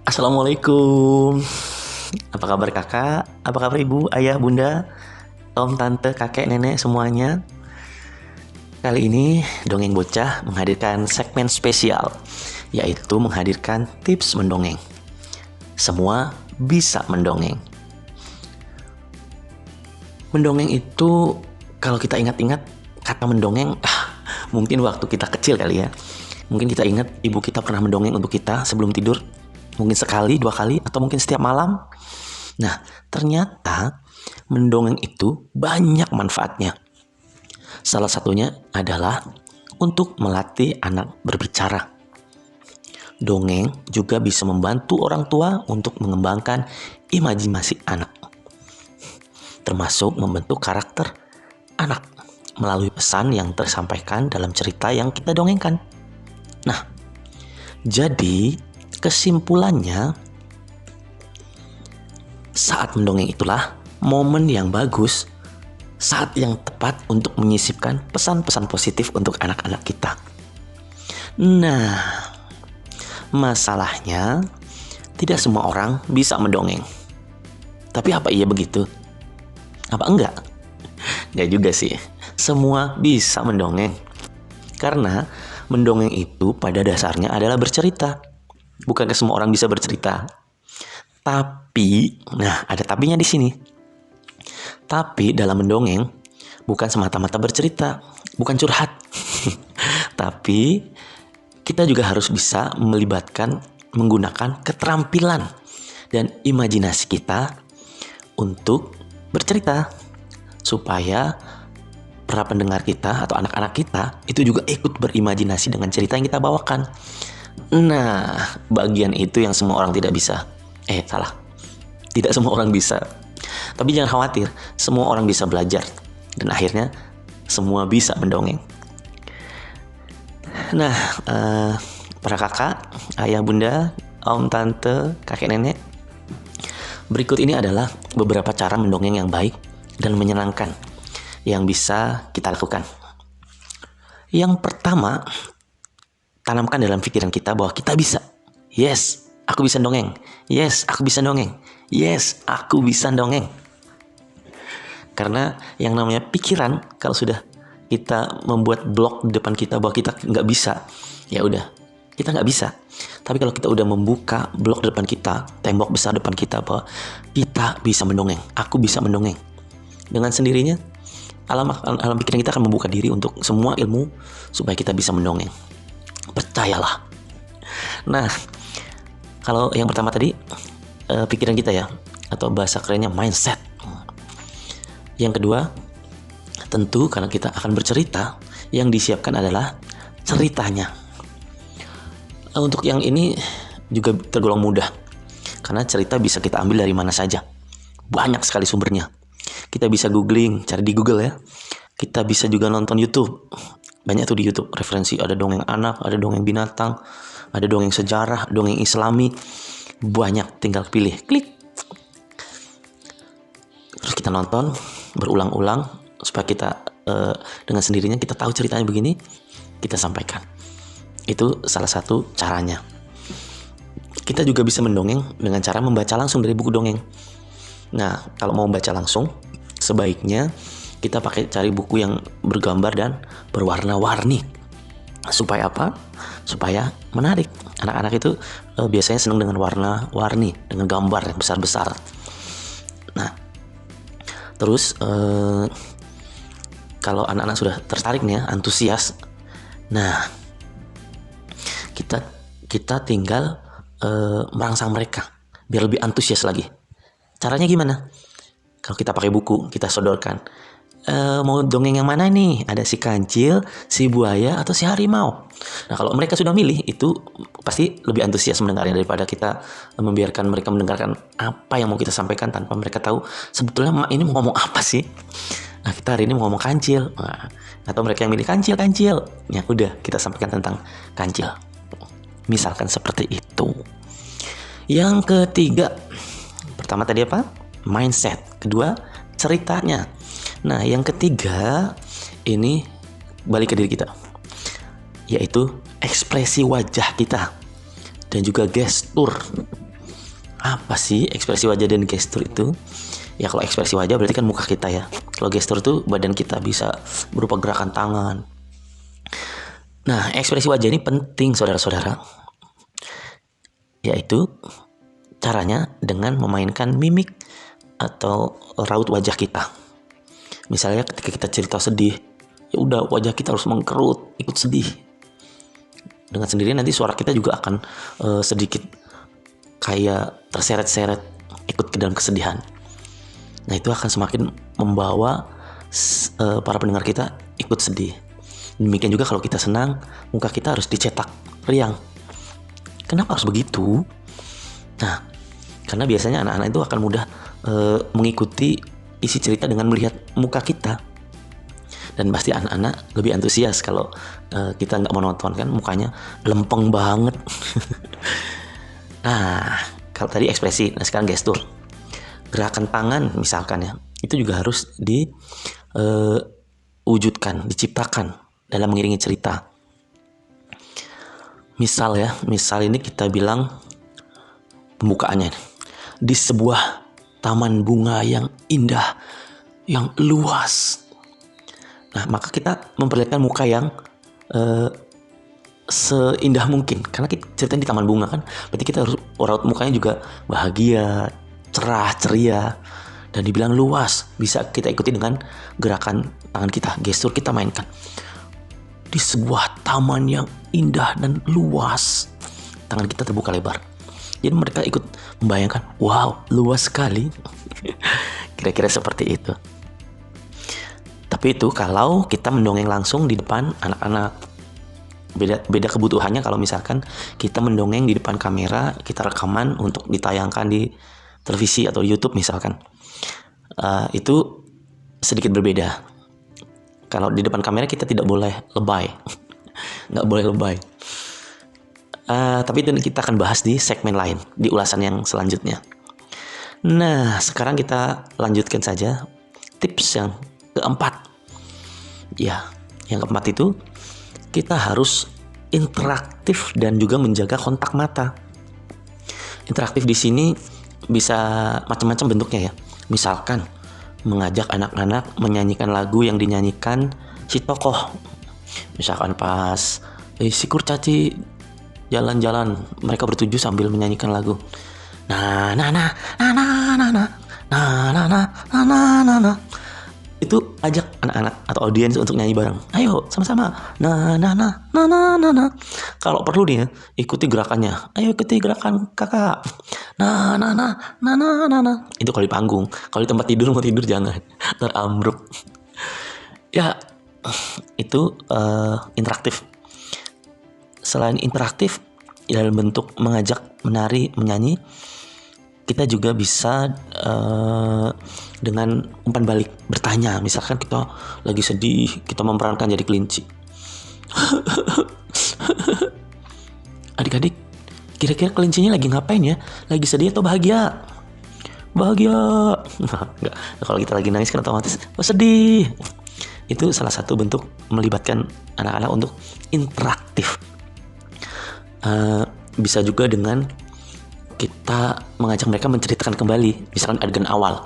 Assalamualaikum. Apa kabar kakak? Apa kabar ibu, ayah, bunda, om, tante, kakek, nenek, semuanya? Kali ini Dongeng Bocah menghadirkan segmen spesial, yaitu menghadirkan tips mendongeng. Semua bisa mendongeng. Mendongeng itu, kalau kita ingat-ingat kata mendongeng, mungkin waktu kita kecil kali ya. Mungkin kita ingat ibu kita pernah mendongeng untuk kita sebelum tidur. Mungkin sekali, dua kali, atau mungkin setiap malam. Nah, ternyata mendongeng itu banyak manfaatnya. Salah satunya adalah untuk melatih anak berbicara. Dongeng juga bisa membantu orang tua untuk mengembangkan imajinasi anak, termasuk membentuk karakter anak melalui pesan yang tersampaikan dalam cerita yang kita dongengkan. Nah, jadi kesimpulannya, saat mendongeng itulah momen yang bagus, saat yang tepat untuk menyisipkan pesan-pesan positif untuk anak-anak kita. Nah, masalahnya tidak semua orang bisa mendongeng. Tapi apa iya begitu? Apa enggak? Enggak juga sih. Semua bisa mendongeng. Karena mendongeng itu pada dasarnya adalah bercerita. Bukankah semua orang bisa bercerita? Tapi, nah ada tapinya di sini. Tapi dalam mendongeng bukan semata-mata bercerita, bukan curhat. Tapi kita juga harus bisa menggunakan keterampilan dan imajinasi kita untuk bercerita, supaya para pendengar kita atau anak-anak kita itu juga ikut berimajinasi dengan cerita yang kita bawakan. Nah, bagian itu yang semua orang tidak bisa. Salah. Tidak semua orang bisa. Tapi jangan khawatir, semua orang bisa belajar. Dan akhirnya semua bisa mendongeng. Nah, para kakak, ayah, bunda, om, tante, kakek, nenek, berikut ini adalah beberapa cara mendongeng yang baik dan menyenangkan yang bisa kita lakukan. Yang pertama, tanamkan dalam pikiran kita bahwa kita bisa. Yes, aku bisa dongeng. Yes, aku bisa dongeng. Yes, aku bisa dongeng. Karena yang namanya pikiran, kalau sudah kita membuat blok di depan kita bahwa kita nggak bisa, ya udah, kita nggak bisa. Tapi kalau kita udah membuka blok di depan kita, tembok besar depan kita bahwa kita bisa mendongeng, aku bisa mendongeng, dengan sendirinya alam pikiran kita akan membuka diri untuk semua ilmu supaya kita bisa mendongeng. Percayalah. Nah, kalau yang pertama tadi pikiran kita ya, atau bahasa kerennya mindset. Yang kedua, tentu karena kita akan bercerita, yang disiapkan adalah ceritanya. Untuk yang ini juga tergolong mudah, karena cerita bisa kita ambil dari mana saja. Banyak sekali sumbernya. Kita bisa googling, cari di Google ya. Kita bisa juga nonton YouTube. Banyak tuh di YouTube referensi, ada dongeng anak, ada dongeng binatang, ada dongeng sejarah, dongeng islami. Banyak, tinggal pilih, klik. Terus kita nonton berulang-ulang supaya kita dengan sendirinya kita tahu ceritanya begini, kita sampaikan. Itu salah satu caranya. Kita juga bisa mendongeng dengan cara membaca langsung dari buku dongeng. Nah, kalau mau baca langsung, sebaiknya kita cari buku yang bergambar dan berwarna-warni. Supaya apa? Supaya menarik. Anak-anak itu biasanya senang dengan warna-warni, dengan gambar yang besar-besar. Nah, terus kalau anak-anak sudah tertarik nih ya, antusias. Nah, kita tinggal merangsang mereka biar lebih antusias lagi. Caranya gimana? Kalau kita pakai buku, kita sodorkan. Mau dongeng yang mana nih? Ada si kancil, si buaya, atau si harimau? Nah, kalau mereka sudah milih, itu pasti lebih antusias mendengarnya daripada kita membiarkan mereka mendengarkan apa yang mau kita sampaikan tanpa mereka tahu sebetulnya ini mau ngomong apa sih. Nah, kita hari ini mau ngomong kancil. Nah, atau mereka yang milih kancil. Ya udah, kita sampaikan tentang kancil. Misalkan seperti itu. Yang ketiga, pertama tadi apa? Mindset. Kedua, ceritanya. Nah, yang ketiga, ini balik ke diri kita, yaitu ekspresi wajah kita dan juga gestur. Apa sih ekspresi wajah dan gestur itu? Ya kalau ekspresi wajah berarti kan muka kita ya. Kalau gestur itu badan kita, bisa berupa gerakan tangan. Nah, ekspresi wajah ini penting saudara-saudara. Yaitu caranya dengan memainkan mimik atau raut wajah kita. Misalnya ketika kita cerita sedih, ya udah wajah kita harus mengkerut, ikut sedih. Dengan sendirinya nanti suara kita juga akan sedikit kayak terseret-seret ikut ke dalam kesedihan. Nah, itu akan semakin membawa para pendengar kita ikut sedih. Demikian juga kalau kita senang, muka kita harus dicetak riang. Kenapa harus begitu? Nah, karena biasanya anak-anak itu akan mudah mengikuti isi cerita dengan melihat muka kita. Dan pasti anak-anak lebih antusias kalau kita nggak menonton, kan mukanya lempeng banget. Nah, kalau tadi ekspresi, nah sekarang gestur. Gerakan tangan misalkan ya, itu juga harus diwujudkan, diciptakan dalam mengiringi cerita. Misal ini kita bilang pembukaannya. Di sebuah taman bunga yang indah, yang luas. Nah, maka kita memperlihatkan muka yang seindah mungkin. Karena kita ceritanya di taman bunga kan, berarti kita harus raut mukanya juga bahagia, cerah, ceria, dan dibilang luas. Bisa kita ikuti dengan gerakan tangan kita, gestur kita mainkan. Di sebuah taman yang indah dan luas, tangan kita terbuka lebar. Jadi mereka ikut membayangkan, wow, luas sekali. Kira-kira seperti itu. Tapi itu kalau kita mendongeng langsung di depan anak-anak. Beda kebutuhannya kalau misalkan kita mendongeng di depan kamera, kita rekaman untuk ditayangkan di televisi atau di YouTube misalkan. Itu sedikit berbeda. Kalau di depan kamera kita tidak boleh lebay. Nggak boleh lebay. Tapi itu kita akan bahas di segmen lain, di ulasan yang selanjutnya. Nah, sekarang kita lanjutkan saja tips yang keempat. Ya, yang keempat itu kita harus interaktif dan juga menjaga kontak mata. Interaktif di sini bisa macam-macam bentuknya ya. Misalkan mengajak anak-anak menyanyikan lagu yang dinyanyikan si tokoh. Misalkan pas si kurcaci jalan-jalan, mereka bertujuh sambil menyanyikan lagu. Itu ajak anak-anak atau audiens untuk nyanyi bareng. Ayo sama-sama. Kalau perlu nih ya, ikuti gerakannya. Ayo ikuti gerakan kakak. Itu kalau di panggung. Kalau di tempat tidur, mau tidur jangan. Ntar ambruk. Ya, itu interaktif. Selain interaktif dalam bentuk mengajak, menari, menyanyi, kita juga bisa dengan umpan balik, bertanya. Misalkan kita lagi sedih, kita memerankan jadi kelinci. Adik-adik, kira-kira kelincinya lagi ngapain ya? Lagi sedih atau bahagia? Bahagia. Enggak. Kalau kita lagi nangis kan otomatis sedih. Itu salah satu bentuk melibatkan anak-anak untuk interaktif. Bisa juga dengan kita mengajak mereka menceritakan kembali, misalkan adegan awal.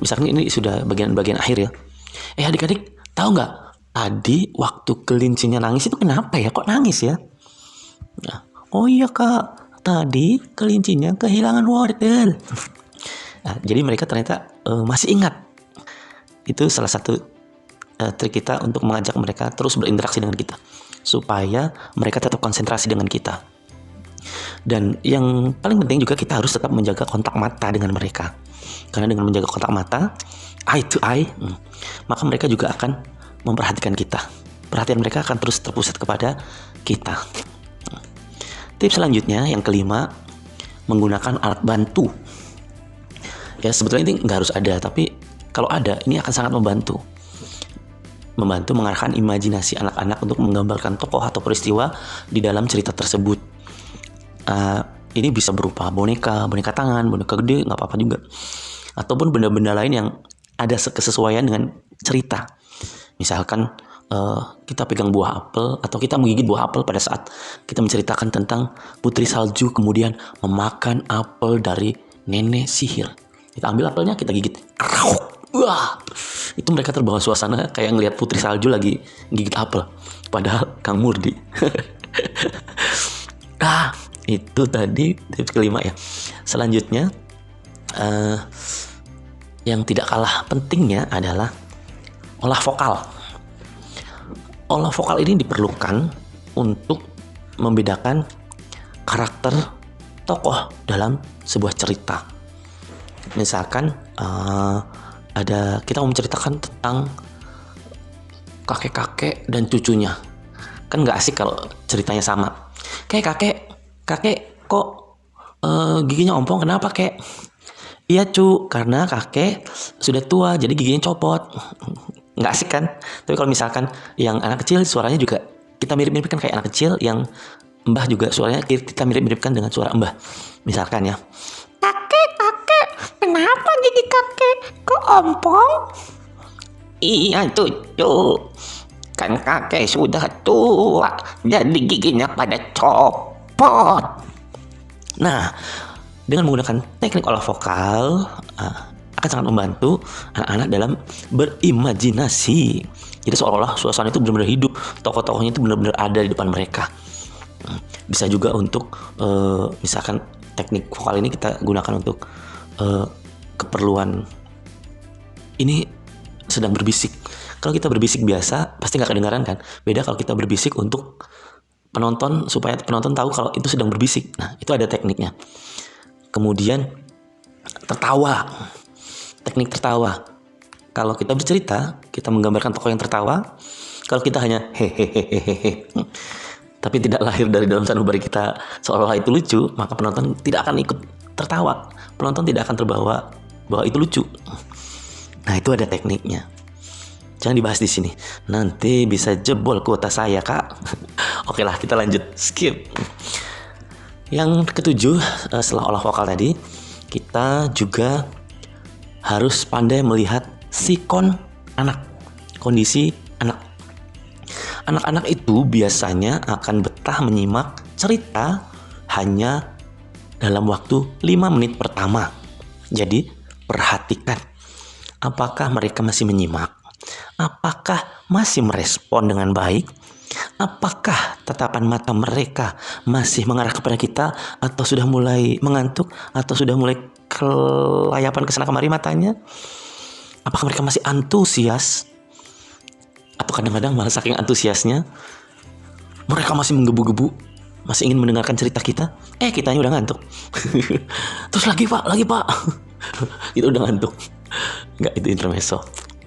Misalkan ini sudah bagian akhir ya. Adik-adik, tahu nggak? Tadi waktu kelincinya nangis itu kenapa ya? Kok nangis ya? Nah, oh iya kak, tadi kelincinya kehilangan wortel. Nah, jadi mereka ternyata masih ingat. Itu salah satu trik kita untuk mengajak mereka terus berinteraksi dengan kita, supaya mereka tetap konsentrasi dengan kita. Dan yang paling penting juga kita harus tetap menjaga kontak mata dengan mereka. Karena dengan menjaga kontak mata, eye to eye, maka mereka juga akan memperhatikan kita. Perhatian mereka akan terus terpusat kepada kita. Tips selanjutnya, yang kelima, menggunakan alat bantu. Ya, sebetulnya ini nggak harus ada, tapi kalau ada, ini akan sangat membantu. Membantu mengarahkan imajinasi anak-anak untuk menggambarkan tokoh atau peristiwa di dalam cerita tersebut. Ini bisa berupa boneka tangan, boneka gede, nggak apa-apa juga. Ataupun benda-benda lain yang ada kesesuaian dengan cerita. Misalkan kita pegang buah apel atau kita menggigit buah apel pada saat kita menceritakan tentang putri salju kemudian memakan apel dari nenek sihir. Kita ambil apelnya, kita gigit. Wah, itu mereka terbawa suasana kayak ngelihat putri salju lagi gigit apel. Padahal Kang Murdi. Itu tadi tips kelima ya. Selanjutnya, yang tidak kalah pentingnya adalah olah vokal. Olah vokal ini diperlukan untuk membedakan karakter tokoh dalam sebuah cerita. Misalkan kita mau menceritakan tentang kakek-kakek dan cucunya. Kan nggak asik kalau ceritanya sama. Kakek kok giginya ompong, kenapa kek? Iya cu, karena kakek sudah tua jadi giginya copot. Nggak asik kan? Tapi kalau misalkan yang anak kecil suaranya juga kita mirip-miripkan kayak anak kecil, yang mbah juga suaranya kita mirip-miripkan dengan suara mbah. Misalkan ya, kakek, kenapa gigi kakek kok ompong? Iya cucu, kan kakek sudah tua jadi giginya pada copot. Nah, dengan menggunakan teknik olah vokal akan sangat membantu anak-anak dalam berimajinasi. Jadi seolah-olah suasana itu benar-benar hidup, tokoh-tokohnya itu benar-benar ada di depan mereka. Bisa juga untuk misalkan teknik vokal ini kita gunakan untuk keperluan ini sedang berbisik. Kalau kita berbisik biasa pasti nggak kedengaran kan. Beda kalau kita berbisik untuk penonton, supaya penonton tahu kalau itu sedang berbisik. Nah, itu ada tekniknya. Kemudian tertawa. Teknik tertawa. Kalau kita bercerita, kita menggambarkan tokoh yang tertawa. Kalau kita hanya hehehehehe, tapi tidak lahir dari dalam sanubari kita seolah-olah itu lucu, maka penonton tidak akan ikut tertawa. Penonton tidak akan terbawa bahwa itu lucu. Nah, itu ada tekniknya. Jangan dibahas di sini. Nanti bisa jebol kuota saya, Kak. Oke lah, kita lanjut. Skip. Yang ketujuh, setelah olah vokal tadi, kita juga harus pandai melihat sikon anak, kondisi anak. Anak-anak itu biasanya akan betah menyimak cerita hanya dalam waktu 5 menit pertama. Jadi, perhatikan apakah mereka masih menyimak, apakah masih merespon dengan baik, apakah tatapan mata mereka masih mengarah kepada kita, atau sudah mulai mengantuk, atau sudah mulai kelayapan kesana kemari matanya. Apakah mereka masih antusias, atau kadang-kadang malah saking antusiasnya mereka masih menggebu-gebu, masih ingin mendengarkan cerita kita. Kitanya udah ngantuk. Terus lagi pak itu udah ngantuk. Nggak, itu intermezzo.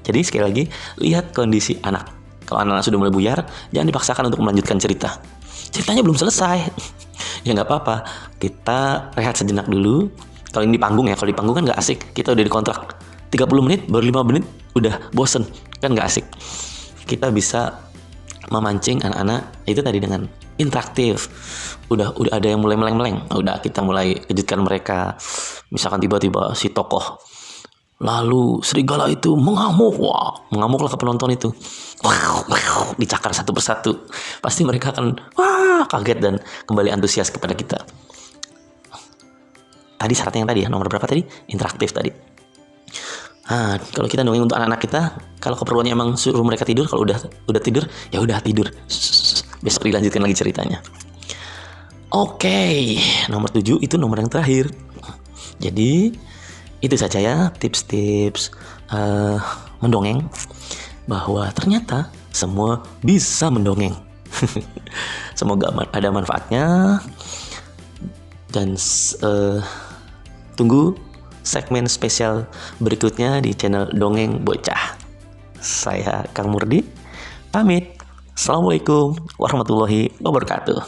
Jadi sekali lagi, lihat kondisi anak. Kalau anak sudah mulai buyar, jangan dipaksakan untuk melanjutkan cerita. Ceritanya belum selesai. Ya nggak apa-apa, kita rehat sejenak dulu. Kalau ini di panggung ya, kalau di panggung kan nggak asik. Kita udah dikontrak 30 menit, baru 5 menit udah bosen, kan nggak asik. Kita bisa memancing anak-anak itu tadi dengan interaktif. Udah ada yang mulai meleng-meleng, udah kita mulai kejutkan mereka. Misalkan tiba-tiba si tokoh lalu serigala itu mengamuk, mengamuklah ke penonton itu. Dicakar satu persatu. Pasti mereka akan kaget dan kembali antusias kepada kita. Tadi syaratnya yang tadi ya, nomor berapa tadi? Interaktif tadi. Kalau kita dongeng untuk anak-anak kita, kalau keperluannya emang suruh mereka tidur, kalau udah tidur, ya udah tidur. Besok dilanjutkan lagi ceritanya. Oke, nomor 7 itu nomor yang terakhir. Jadi itu saja ya tips-tips mendongeng, bahwa ternyata semua bisa mendongeng. Semoga ada manfaatnya, dan tunggu segmen spesial berikutnya di channel Dongeng Bocah. Saya Kang Murdi pamit. Assalamualaikum warahmatullahi wabarakatuh.